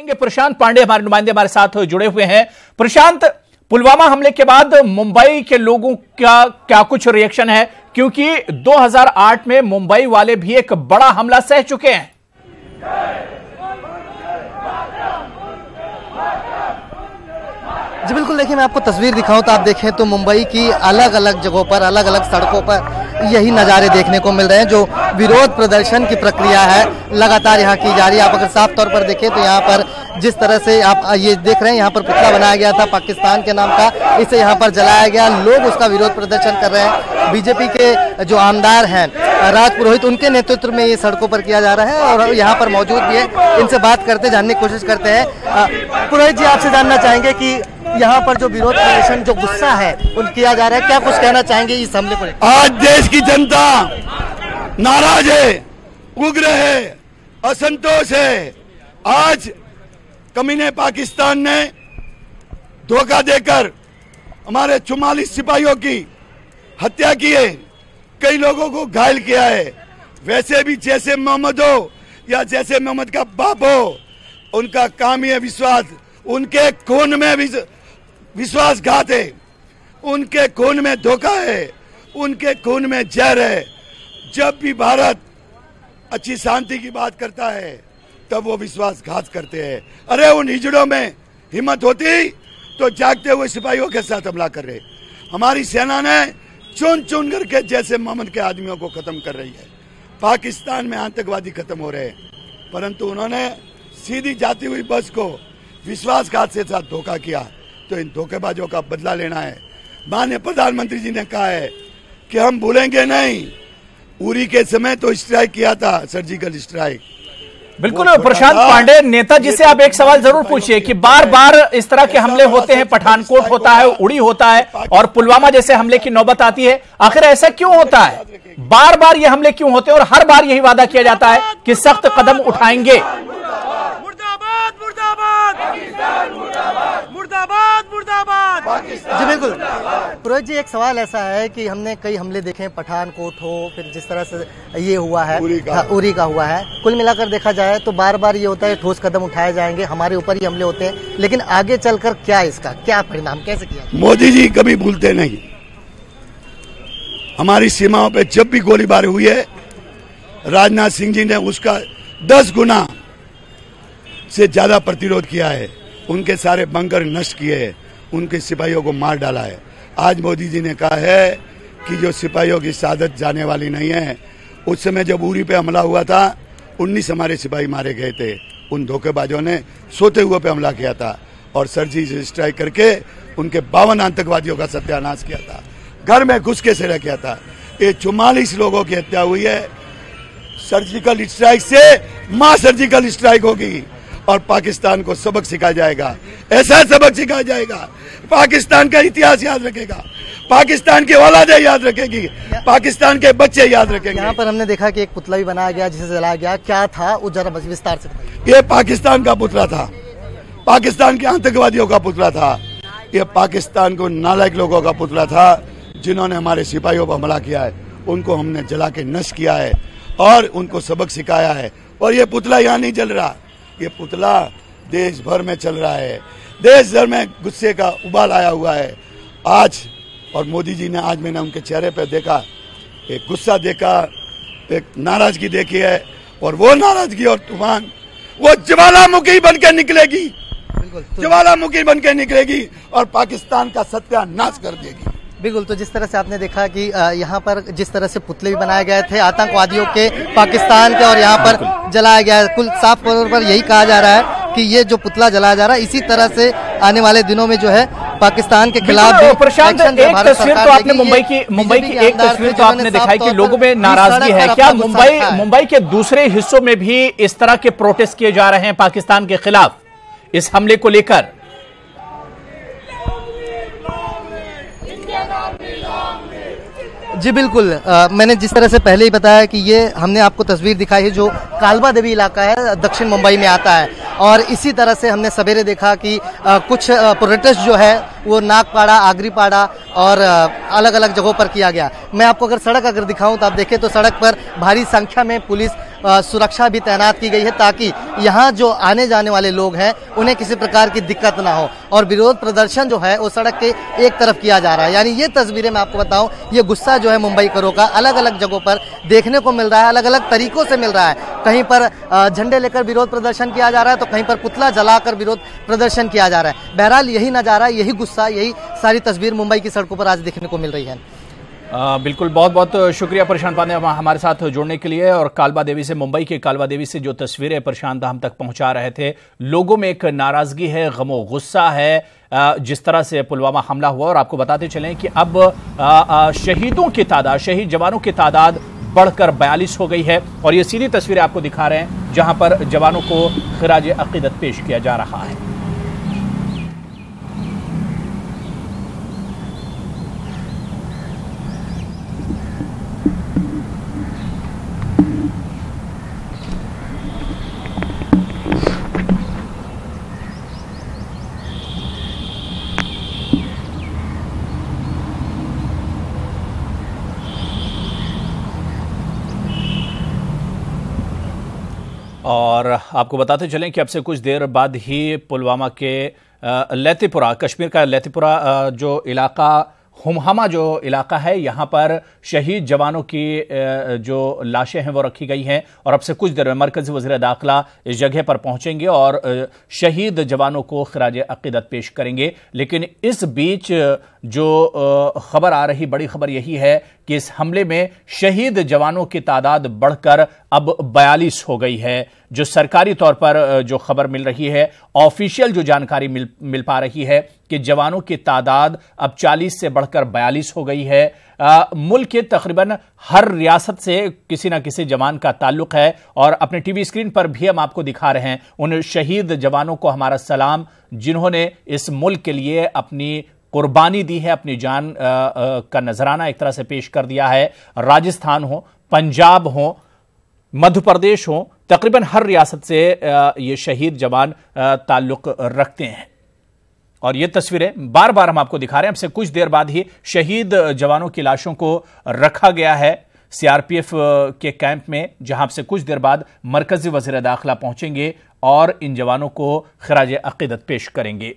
जानेंगे। प्रशांत पांडे हमारे नुमाइंदे हमारे साथ जुड़े हुए हैं। प्रशांत, पुलवामा हमले के बाद मुंबई के लोगों का क्या कुछ रिएक्शन है, क्योंकि 2008 में मुंबई वाले भी एक बड़ा हमला सह चुके हैं। जी बिल्कुल, देखिए मैं आपको तस्वीर दिखाऊं तो आप देखें तो मुंबई की अलग अलग जगहों पर, अलग अलग सड़कों पर यही नज़ारे देखने को मिल रहे हैं। जो विरोध प्रदर्शन की प्रक्रिया है लगातार यहाँ की जा रही है। आप अगर साफ तौर पर देखें तो यहाँ पर जिस तरह से आप ये देख रहे हैं, यहाँ पर पुतला बनाया गया था पाकिस्तान के नाम का, इसे यहाँ पर जलाया गया, लोग उसका विरोध प्रदर्शन कर रहे हैं। बीजेपी के जो आमदार हैं राज पुरोहित, उनके नेतृत्व में ये सड़कों पर किया जा रहा है और यहाँ पर मौजूद भी है। इनसे बात करते, जानने की कोशिश करते हैं। पुरोहित जी, आपसे जानना चाहेंगे कि यहाँ पर जो विरोध प्रदर्शन, जो गुस्सा है उन किया जा रहा है, क्या कुछ कहना चाहेंगे इस हमले को? आज देश की जनता नाराज है, उग्र है, असंतोष है। आज कमीने पाकिस्तान ने धोखा देकर हमारे 44 सिपाहियों की हत्या की है, कई लोगों को घायल किया है। वैसे भी जैसे मोहम्मद हो या जैसे मोहम्मद का बाप हो, उनका काम ही है विश्वास। उनके खून में विश्वासघात है, उनके खून में धोखा है, उनके खून में जहर है। जब भी भारत अच्छी शांति की बात करता है तब वो विश्वासघात करते हैं। अरे उन हिजड़ों में हिम्मत होती तो जागते हुए सिपाहियों के साथ हमला कर रहे। हमारी सेना ने चुन चुन करके जैसे मोहम्मद के आदमियों को खत्म कर रही है। पाकिस्तान में आतंकवादी खत्म हो रहे हैं, परंतु उन्होंने सीधी जाती हुई बस को विश्वासघात से साथ धोखा किया, तो इन धोखेबाजों का बदला लेना है। माननीय प्रधानमंत्री जी ने कहा है कि हम भूलेंगे नहीं। उरी के समय तो स्ट्राइक किया था, सर्जिकल स्ट्राइक। बिल्कुल प्रशांत पांडे, नेताजी से आप एक सवाल जरूर पूछिए कि बार बार इस तरह के हमले होते हैं, पठानकोट होता है, उड़ी होता है और पुलवामा जैसे हमले की नौबत आती है, आखिर ऐसा क्यों होता है? बार बार ये हमले क्यों होते हैं और हर बार यही वादा किया जाता है कि सख्त कदम उठाएंगे? जी बिल्कुल पुरोहित जी, एक सवाल ऐसा है कि हमने कई हमले देखे हैं, पठानकोट हो, फिर जिस तरह से ये हुआ है उरी का हुआ है। कुल मिलाकर देखा जाए तो बार बार ये होता है ठोस कदम उठाए जाएंगे, हमारे ऊपर ही हमले होते हैं, लेकिन आगे चलकर क्या इसका क्या परिणाम, कैसे किया? मोदी जी कभी भूलते नहीं। हमारी सीमाओं पे जब भी गोलीबारी हुई है, राजनाथ सिंह जी ने उसका 10 गुना से ज्यादा प्रतिरोध किया है। उनके सारे बंकर नष्ट किए हैं, उनके सिपाहियों को मार डाला है। आज मोदी जी ने कहा है कि जो सिपाहियों की शहादत जाने वाली नहीं है। उस समय जब उरी पे हमला हुआ था, 19 हमारे सिपाही मारे गए थे। उन धोखेबाजों ने सोते हुए पे हमला किया था और सर्जिकल स्ट्राइक करके उनके 52 आतंकवादियों का सत्यानाश किया था, घर में घुस के से किया था। ये 44 लोगों की हत्या हुई है। सर्जिकल स्ट्राइक से मां सर्जिकल स्ट्राइक होगी और पाकिस्तान को सबक सिखाया जाएगा। ऐसा सबक सिखाया जाएगा, पाकिस्तान का इतिहास याद रखेगा, पाकिस्तान की औलादें याद रखेगी, पाकिस्तान के बच्चे याद रखेंगे। यहाँ पर हमने देखा कि एक पुतला भी बनाया गया जिसे जलाया गया, क्या था वो जरा विस्तार से बताइए। ये पाकिस्तान का पुतला था, पाकिस्तान के आतंकवादियों का पुतला था। ये पाकिस्तान को नालायक लोगों का पुतला था जिन्होंने हमारे सिपाहियों पर हमला किया है। उनको हमने जला के नष्ट किया है और उनको सबक सिखाया है। और ये पुतला यहाँ नहीं जल रहा, ये पुतला देश भर में चल रहा है। देश भर में गुस्से का उबाल आया हुआ है आज। और मोदी जी ने, आज मैंने उनके चेहरे पर देखा, एक गुस्सा देखा, एक नाराजगी देखी है। और वो नाराजगी और तूफान वो ज्वालामुखी बन के निकलेगी, ज्वालामुखी बन के निकलेगी और पाकिस्तान का सत्यानाश कर देगी। बिल्कुल, तो जिस तरह से आपने देखा कि यहाँ पर जिस तरह से पुतले भी बनाए गए थे आतंकवादियों के, पाकिस्तान के, और यहाँ पर जलाया गया है। कुल साफ तौर पर यही कहा जा रहा है कि ये जो पुतला जलाया जा रहा है, इसी तरह से आने वाले दिनों में जो है पाकिस्तान के खिलाफ भी प्रशांत, एक तस्वीर तो आपने मुंबई की एक तस्वीर तो आपने दिखाई कि लोगों में नाराजगी है। क्या मुंबई के दूसरे हिस्सों में भी इस तरह के प्रोटेस्ट किए जा रहे हैं पाकिस्तान के खिलाफ इस हमले को लेकर? जी बिल्कुल, मैंने जिस तरह से पहले ही बताया कि ये हमने आपको तस्वीर दिखाई है जो कालबा देवी इलाका है, दक्षिण मुंबई में आता है। और इसी तरह से हमने सवेरे देखा कि कुछ प्रोटेस्ट जो है वो नागपाड़ा, आगरीपाड़ा और अलग अलग जगहों पर किया गया। मैं आपको अगर सड़क दिखाऊं तो आप देखें तो सड़क पर भारी संख्या में पुलिस सुरक्षा भी तैनात की गई है ताकि यहाँ जो आने जाने वाले लोग हैं उन्हें किसी प्रकार की दिक्कत ना हो। और विरोध प्रदर्शन जो है वो सड़क के एक तरफ किया जा रहा है। यानी ये तस्वीरें मैं आपको बताऊं, ये गुस्सा जो है मुंबई करों का अलग अलग जगहों पर देखने को मिल रहा है, अलग अलग तरीकों से मिल रहा है। कहीं पर झंडे लेकर विरोध प्रदर्शन किया जा रहा है तो कहीं पर पुतला जलाकर विरोध प्रदर्शन किया जा रहा है। बहरहाल यही नजारा, यही गुस्सा, यही सारी तस्वीर मुंबई की सड़कों पर आज देखने को मिल रही है। बिल्कुल, बहुत बहुत शुक्रिया प्रशांत पांडे हमारे साथ जुड़ने के लिए। और कालवा देवी से, मुंबई के कालवा देवी से जो तस्वीरें प्रशांत हम तक पहुंचा रहे थे, लोगों में एक नाराजगी है, गमो गुस्सा है जिस तरह से पुलवामा हमला हुआ। और आपको बताते चलें कि अब शहीदों की तादाद, शहीद जवानों की तादाद बढ़कर 42 हो गई है। और ये सीधी तस्वीरें आपको दिखा रहे हैं जहां पर जवानों को खिराज अकीदत पेश किया जा रहा है। और आपको बताते चलें कि अब से कुछ देर बाद ही पुलवामा के लैतीपुरा, कश्मीर का लैतीपुरा जो इलाका, हुमहमा जो इलाका है, यहाँ पर शहीद जवानों की जो लाशें हैं वो रखी गई हैं। और अब से कुछ देर में मरकजी वज़ीर दाखिला इस जगह पर पहुंचेंगे और शहीद जवानों को खिराज अकीदत पेश करेंगे। लेकिन इस बीच जो खबर आ रही, बड़ी खबर यही है कि इस हमले में शहीद जवानों की तादाद बढ़कर अब 42 हो गई है। जो सरकारी तौर पर जो खबर मिल रही है, ऑफिशियल जो जानकारी मिल पा रही है कि जवानों की तादाद अब 40 से बढ़कर 42 हो गई है। मुल्क के तकरीबन हर रियासत से किसी न किसी जवान का ताल्लुक है। और अपने टीवी स्क्रीन पर भी हम आपको दिखा रहे हैं उन शहीद जवानों को हमारा सलाम, जिन्होंने इस मुल्क के लिए अपनी कुर्बानी दी है, अपनी जान का नजराना एक तरह से पेश कर दिया है। राजस्थान हो, पंजाब हो, मध्य प्रदेश हो, तकरीबन हर रियासत से ये शहीद जवान ताल्लुक रखते हैं। और ये तस्वीरें बार बार हम आपको दिखा रहे हैं। अब से कुछ देर बाद ही शहीद जवानों की लाशों को रखा गया है सीआरपीएफ के कैंप में, जहां से कुछ देर बाद मरकजी वज़ीर दाखिला पहुंचेंगे और इन जवानों को खिराज अकीदत पेश करेंगे।